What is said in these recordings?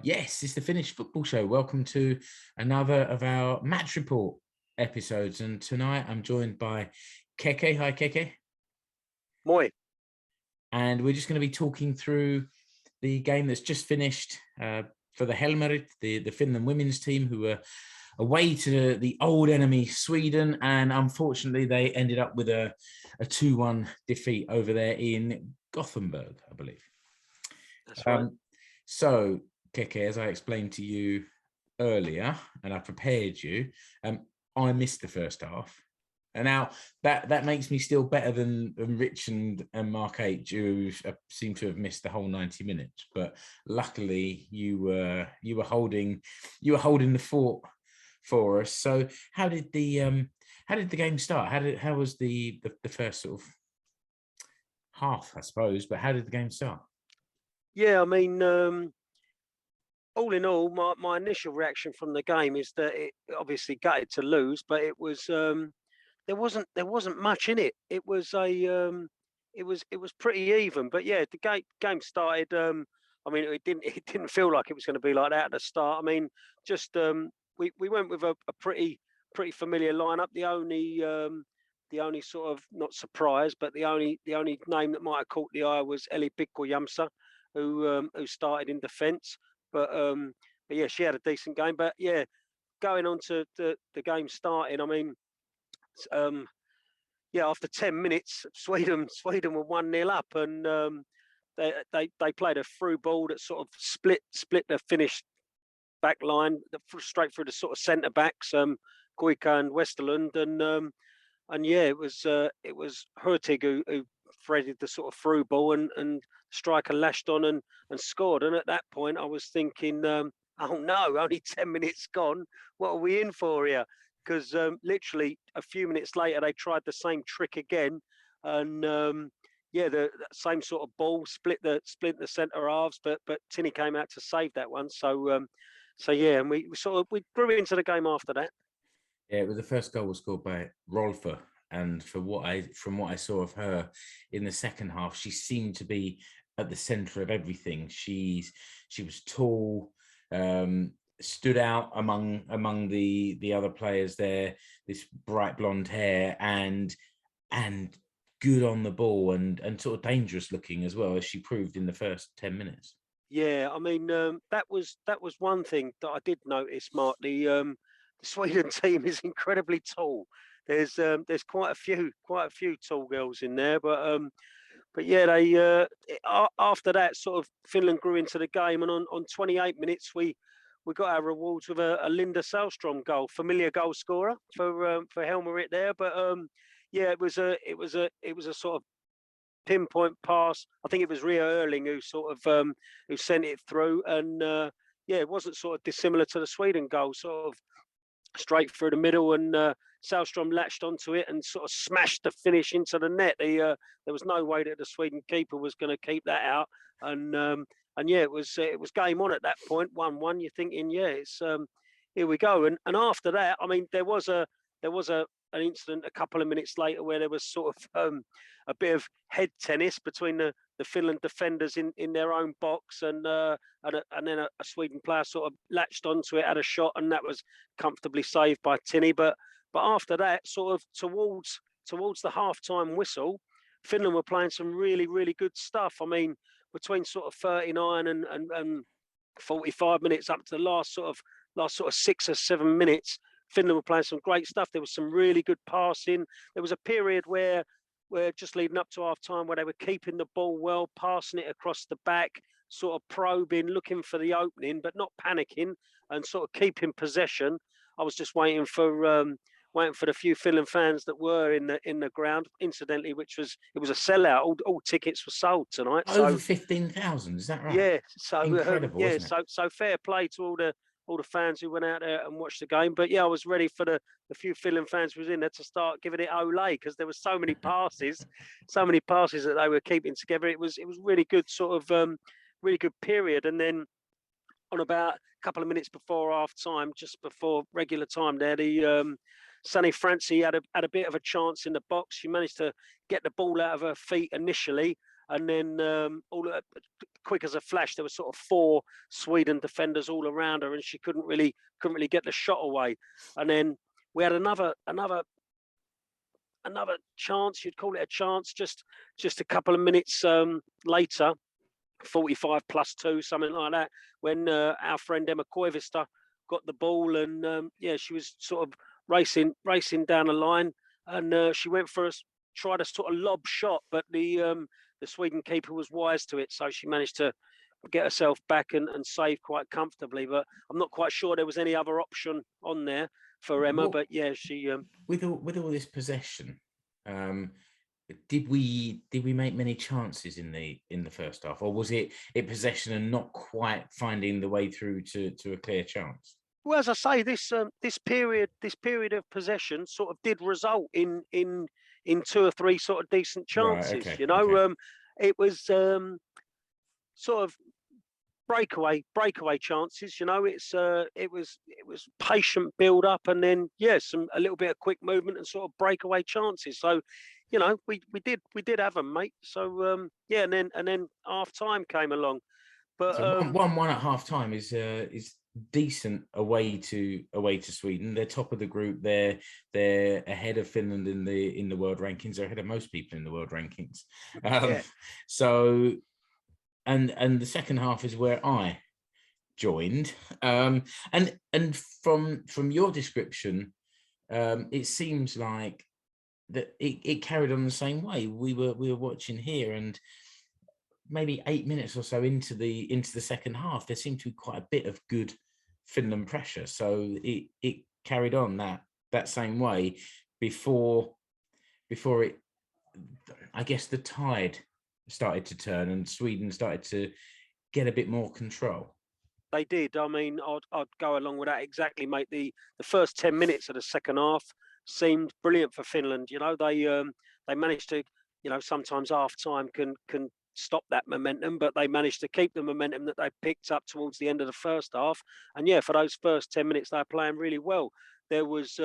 Yes, it's the Finnish football show. Welcome to another of our match report episodes. And tonight I'm joined by Keke. Hi, Keke. Moi. And we're just going to be talking through the game that's just finished for the Helmarit, the Finland women's team, who were away to the old enemy, Sweden. And unfortunately, they ended up with a 2-1 defeat over there in Gothenburg, I believe. That's right. So, Keke, as I explained to you earlier, and I prepared you, I missed the first half. And now that makes me still better than Rich and Mark H, who seem to have missed the whole 90 minutes. But luckily, you were holding the fort for us. So how did the game start? How was the first sort of half, I suppose? But how did the game start? Yeah, I mean, all in all, my initial reaction from the game is that it obviously gutted to lose, but it was there wasn't much in it. It was pretty even. But yeah, the game started. I mean, it didn't feel like it was going to be like that at the start. I mean, just we went with a pretty familiar lineup. The only sort of not surprise, but the only name that might have caught the eye was Eli Pikku-Jamsa, who started in defence. But yeah, she had a decent game. But yeah, going on to the game starting, I mean, yeah, after 10 minutes, Sweden were 1-0 up, and they played a through ball that sort of split the Finnish back line straight through the sort of centre backs, Kuika and Westerlund, and yeah, it was Hurtig who threaded the sort of through ball, and striker lashed on and scored. And at that point, I was thinking, oh no, only 10 minutes gone. What are we in for here? Because literally a few minutes later, they tried the same trick again, and yeah, the same sort of ball split the centre halves, but Tinny came out to save that one. So yeah, and we grew into the game after that. Yeah, it was the first goal was scored by Rolfo, and from what I saw of her in the second half, she seemed to be at the centre of everything. She was tall, stood out among the other players there. This bright blonde hair and good on the ball and sort of dangerous looking as well, as she proved in the first 10 minutes. Yeah, I mean, that was one thing that I did notice, Mark. The Sweden team is incredibly tall. There's quite a few tall girls in there, but yeah, they after that sort of Finland grew into the game, and on 28 minutes we got our rewards with a Linda Sällström goal, familiar goal scorer for Helmarit there. But yeah, it was a sort of pinpoint pass. I think it was Ria Erling who sort of who sent it through, and yeah, it wasn't sort of dissimilar to the Sweden goal, sort of straight through the middle, and Sällström latched onto it and sort of smashed the finish into the net. There was no way that the Sweden keeper was going to keep that out, and yeah, it was game on at that point, 1-1. You're thinking, yeah, it's here we go, and after that, I mean, there was an incident a couple of minutes later where there was sort of a bit of head tennis between the Finland defenders in their own box, and then a Sweden player sort of latched onto it, had a shot, and that was comfortably saved by Tinny. But after that, sort of towards the half-time whistle, Finland were playing some really good stuff. I mean, between sort of 39 and 45 minutes up to the last sort of 6 or 7 minutes, Finland were playing some great stuff. There was some really good passing. There was a period where just leading up to half time where they were keeping the ball well, passing it across the back, sort of probing, looking for the opening, but not panicking, and sort of keeping possession. I was just waiting for the few Finland fans that were in the ground. Incidentally, it was a sellout. All tickets were sold tonight. Over 15,000, is that right? Yeah. So incredible, yeah. Isn't it? So fair play to all the fans who went out there and watched the game. But yeah, I was ready for the few Finland fans who was in there to start giving it Olay, because there were so many passes that they were keeping together. It was really good, sort of really good period. And then on about a couple of minutes before half time, just before regular time there, the Sunny Francie had a bit of a chance in the box. She managed to get the ball out of her feet initially, and then quick as a flash, there was sort of 4 Sweden defenders all around her, and she couldn't really get the shot away. And then we had another chance. You'd call it a chance. Just a couple of minutes later, 45 plus 2, something like that, when our friend Emma Koivisto got the ball, and she was sort of racing down the line, and she went for tried a sort of lob shot, but the Sweden keeper was wise to it, so she managed to get herself back and save quite comfortably. But I'm not quite sure there was any other option on there for Emma. But yeah, she with all this possession, did we make many chances in the first half, or was it possession and not quite finding the way through to a clear chance? Well, as I say, this period of possession sort of did result in 2 or 3 sort of decent chances. Right, okay, you know, okay. It was sort of breakaway chances. You know, it was patient build up, and then a little bit of quick movement and sort of breakaway chances. So, you know, we did have them, mate. So and then half time came along. But so 1-1 at half time is decent away to Sweden. They're top of the group. They're ahead of Finland in the world rankings. They're ahead of most people in the world rankings. So, and the second half is where I joined. And from your description, it seems like that it carried on the same way. We were watching here, and maybe 8 minutes or so into the second half, there seemed to be quite a bit of good Finland pressure. So it carried on that same way before it, I guess, the tide started to turn and Sweden started to get a bit more control. They did. I mean, I'd go along with that exactly, mate. The first 10 minutes of the second half seemed brilliant for Finland. You know, they managed to, you know, sometimes half time can stop that momentum, but they managed to keep the momentum that they picked up towards the end of the first half. And for those first 10 minutes, they were playing really well. There was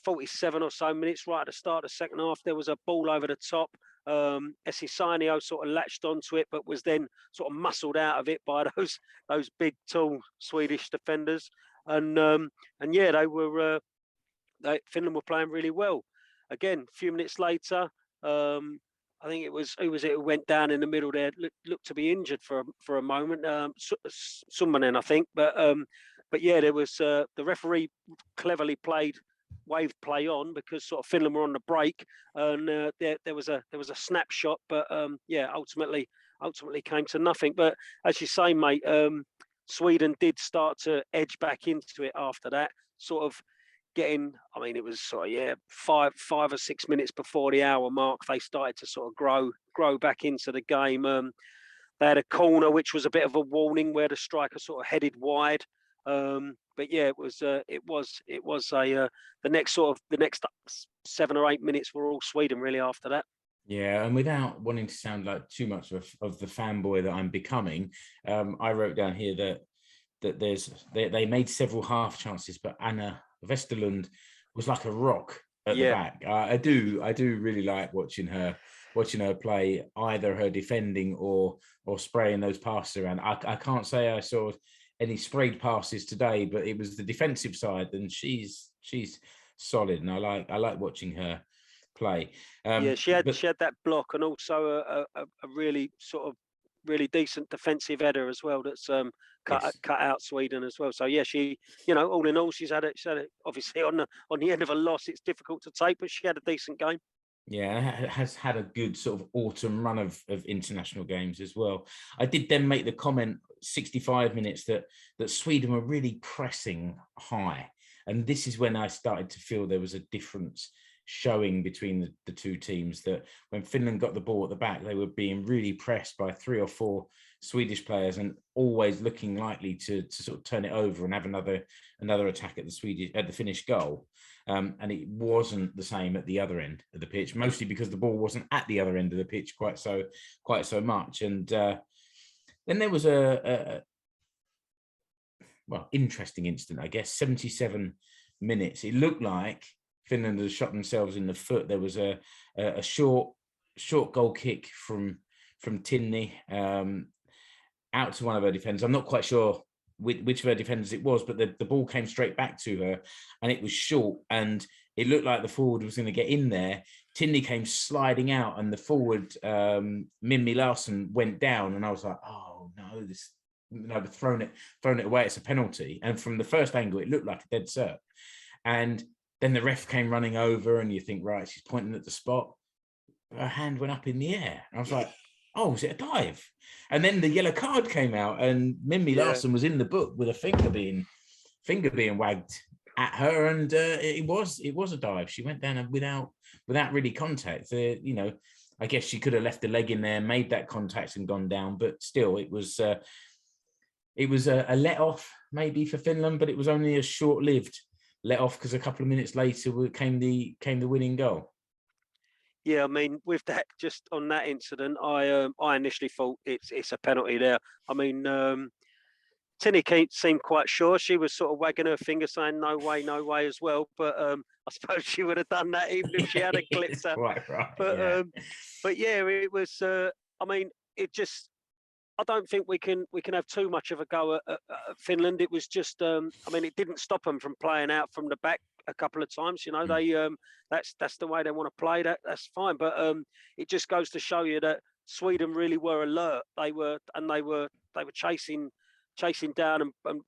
47 or so minutes right at the start of the second half. There was a ball over the top. Esisanio sort of latched onto it, but was then sort of muscled out of it by those big, tall Swedish defenders. And Finland were playing really well. Again, a few minutes later, I think it was who went down in the middle there. Looked to be injured for a moment. Summanen, I think. But there was the referee cleverly waved play on because sort of Finland were on the break, and there was a snapshot. But ultimately came to nothing. But as you say, mate, Sweden did start to edge back into it after that. Sort of getting, I mean, it was sort of 5 or 6 minutes before the hour mark, they started to sort of grow back into the game. They had a corner which was a bit of a warning where the striker sort of headed wide. But it was the next 7 or 8 minutes were all Sweden really after that. Yeah, and without wanting to sound like too much of the fanboy that I'm becoming, I wrote down here that they made several half chances, but Anna Westerlund was like a rock at the back. I do really like watching her play, either her defending or spraying those passes around. I can't say I saw any sprayed passes today, but it was the defensive side, and she's solid, and I like watching her play. She had that block, and also a really sort of really decent defensive header as well. That's cut out Sweden as well. So she, all in all, she's had it. Obviously on the end of a loss, it's difficult to take, but she had a decent game. Yeah, has had a good sort of autumn run of international games as well. I did then make the comment 65 minutes that Sweden were really pressing high, and this is when I started to feel there was a difference showing between the two teams, that when Finland got the ball at the back, they were being really pressed by 3 or 4 Swedish players and always looking likely to sort of turn it over and have another attack at the Finnish goal. And it wasn't the same at the other end of the pitch, mostly because the ball wasn't at the other end of the pitch quite so much. And then there was a interesting incident, I guess. 77 minutes. It looked like Finland had shot themselves in the foot. There was a short goal kick from from Tinney out to one of her defenders. I'm not quite sure which of her defenders it was, but the ball came straight back to her, and it was short, and it looked like the forward was going to get in there. Tinney came sliding out, and the forward, Mimmi Larsson, went down, and I was like, oh no, they've thrown it away. It's a penalty. And from the first angle, it looked like a dead cert. And then the ref came running over, and you think, right, she's pointing at the spot. Her hand went up in the air. And I was like, oh, was it a dive? And then the yellow card came out, and Mimmi Larsson was in the book with a finger being wagged at her, and it was a dive. She went down without really contact. I guess she could have left the leg in there, made that contact, and gone down. But still, it was a let off maybe for Finland, but it was only a short-lived let off, because a couple of minutes later came the winning goal. Yeah, I mean, with that, just on that incident, I initially thought it's a penalty there. I mean, Tinny seemed quite sure. She was sort of wagging her finger, saying no way as well. But I suppose she would have done that even if she had a clipped her. Quite right. But yeah, it was. I mean, it just. I don't think we can have too much of a go at Finland. It was just. I mean, it didn't stop them from playing out from the back a couple of times. You know, they that's the way they want to play. That's fine. But it just goes to show you that Sweden really were alert. They were chasing down and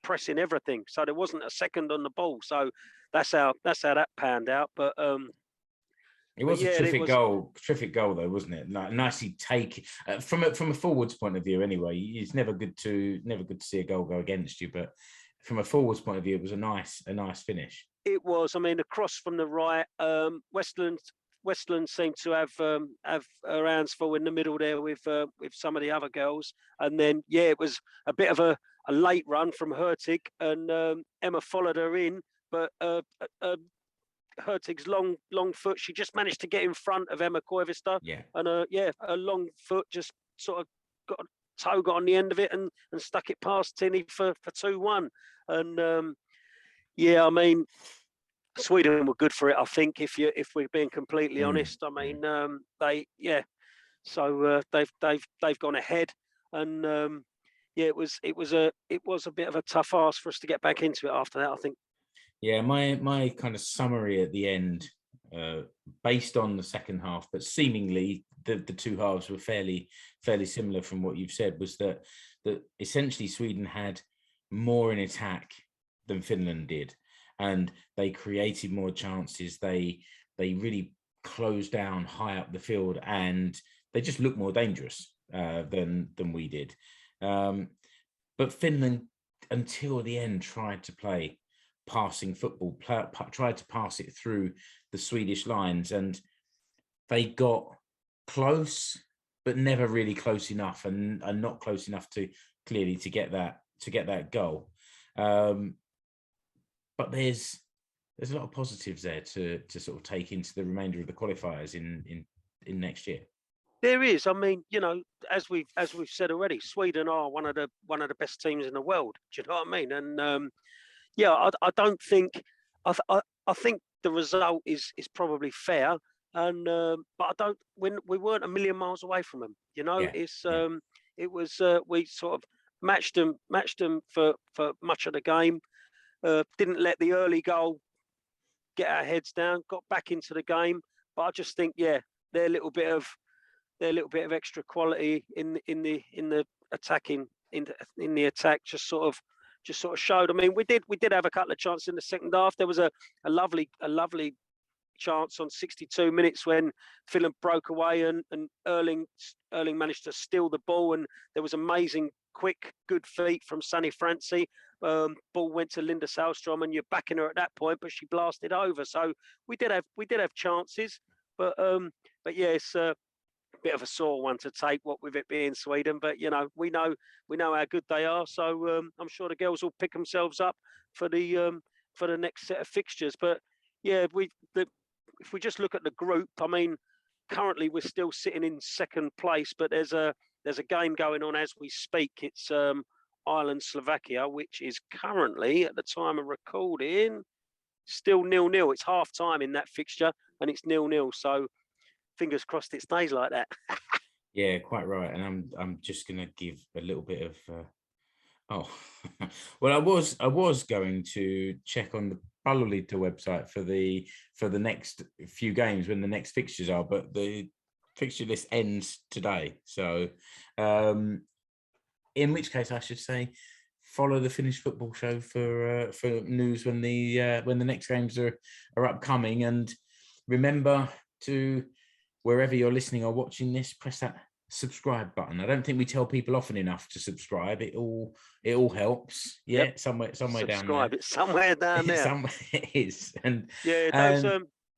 pressing everything. So there wasn't a second on the ball. So that's how that panned out. But it was a terrific goal though, wasn't it? Nicely taken from a forwards point of view. Anyway, it's never good to see a goal go against you, but from a forwards point of view, it was a nice finish. It was. I mean, across from the right, Westland seemed to have her hands full in the middle there with some of the other girls, and then it was a bit of a late run from Hurtig, and Emma followed her in, but Hurtig's long foot, she just managed to get in front of Emma Koivisto, and a long foot just sort of got on the end of it and stuck it past Tinney for 2-1, and I mean, Sweden were good for it, I think. If we're being completely honest, I mean, so they've gone ahead, and it was a bit of a tough ask for us to get back into it after that, I think. Yeah, my kind of summary at the end, based on the second half, but seemingly the two halves were fairly similar from what you've said, was that essentially Sweden had more in attack than Finland did, and they created more chances. They really closed down high up the field, and they just looked more dangerous than we did. But Finland, until the end, tried to play passing football, tried to pass it through the Swedish lines, and they got close, but never really close enough, and not close enough to get that goal. But there's a lot of positives there to sort of take into the remainder of the qualifiers in next year. There is. I mean, you know, as we've said already, Sweden are one of the best teams in the world. Do you know what I mean? And I don't think. I think the result is probably fair, and but I don't. We weren't a million miles away from them. You know, it was we sort of matched them for much of the game. Didn't let the early goal get our heads down. Got back into the game, but I just think their little bit of extra quality in the attacking in the attack just sort of showed. I mean, we did have a couple of chances in the second half. There was a lovely chance on 62 minutes when Finland broke away and Erling managed to steal the ball, and there was amazing quick good feet from Sani Franci. Ball went to Linda Salstrom, and you're backing her at that point, but she blasted over. So we did have chances, but it's a bit of a sore one to take, what with it being Sweden. But you know, we know how good they are, so I'm sure the girls will pick themselves up for the next set of fixtures. But if we just look at the group, I mean, currently we're still sitting in second place, but there's a game going on as we speak. It's Ireland Slovakia, which is currently at the time of recording still 0-0. It's half time in that fixture, and it's 0-0. So fingers crossed it stays like that. Yeah, quite right. And I'm just going to give a little bit of. Oh, well, I was going to check on the Palloliitto website for the next few games when the next fixtures are, but the fixture list ends today. So, in which case, I should say, follow the Finnish Football Show for news when the next games are upcoming, and remember to, wherever you're listening or watching this, press that subscribe button. I don't think we tell people often enough to subscribe. It all helps. Yeah, Yep. somewhere down there. Subscribe. It's somewhere down there. Somewhere it is. And Yeah,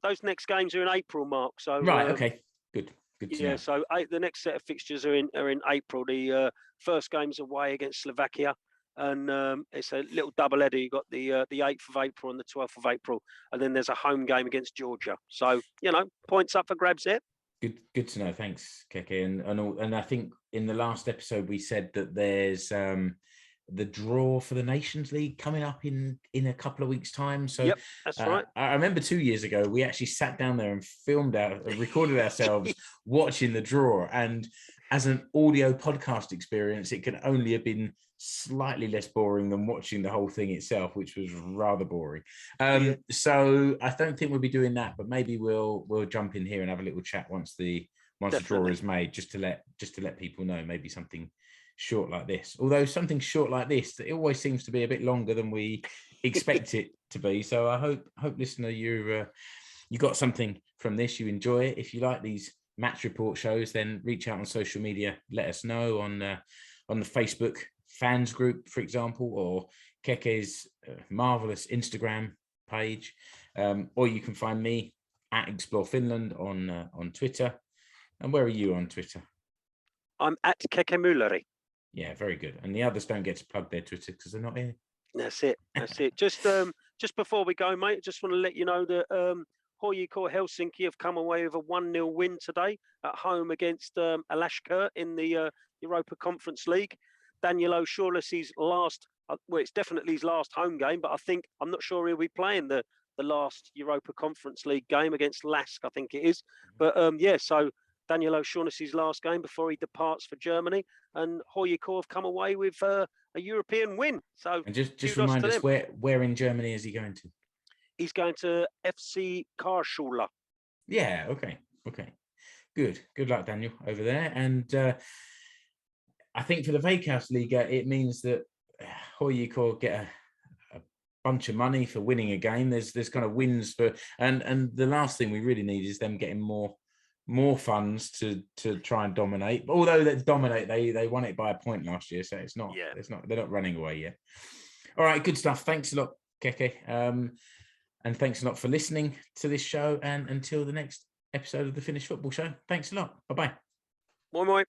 those next games are in April, Mark. So right, okay, good to yeah, know. so the next set of fixtures are in April. The first game's away against Slovakia, and it's a little double header. You got the 8th of April and the 12th of April, and then there's a home game against Georgia. So points up for grabs there. Good to know. Thanks, Keke. And I think in the last episode we said that there's the draw for the Nations League coming up in a couple of weeks' time. So yep, that's right. I remember 2 years ago we actually sat down there and recorded ourselves watching the draw. And as an audio podcast experience, it can only have been slightly less boring than watching the whole thing itself, which was rather boring. So I don't think we'll be doing that, but maybe we'll jump in here and have a little chat once the draw is made, just to let people know, maybe something short like this. Although something short like this, it always seems to be a bit longer than we expect it to be. So I hope listener, you got something from this, you enjoy it. If you like these match report shows, then reach out on social media, let us know on the Facebook fans group, for example, or Keke's marvelous Instagram page, or you can find me at Explore Finland on Twitter. And where are you on Twitter? I'm at Keke Mülleri. Yeah, very good. And the others don't get to plug their Twitter because they're not here. That's it. Just before we go, mate, I just want to let you know that HJK Helsinki have come away with a 1-0 win today at home against Alashkert in the Europa Conference League. Daniel O'Shaughnessy's last, it's definitely his last home game, but I'm not sure he'll be playing the last Europa Conference League game against Lask, I think it is. But so Daniel O'Shaughnessy's last game before he departs for Germany, and HJK have come away with a European win. So, and just remind us, where in Germany is he going to? He's going to FC Karlsruhe. Yeah, okay. Good luck, Daniel, over there. And I think for the Veikkausliiga, it means that HJK get a bunch of money for winning a game. There's kind of wins for, and the last thing we really need is them getting more funds to try and dominate. Although they dominate, they won it by a point last year, so they're not running away yet. All right, good stuff. Thanks a lot, Keke, and thanks a lot for listening to this show. And until the next episode of the Finnish Football Show, thanks a lot. Bye bye. Moi moi.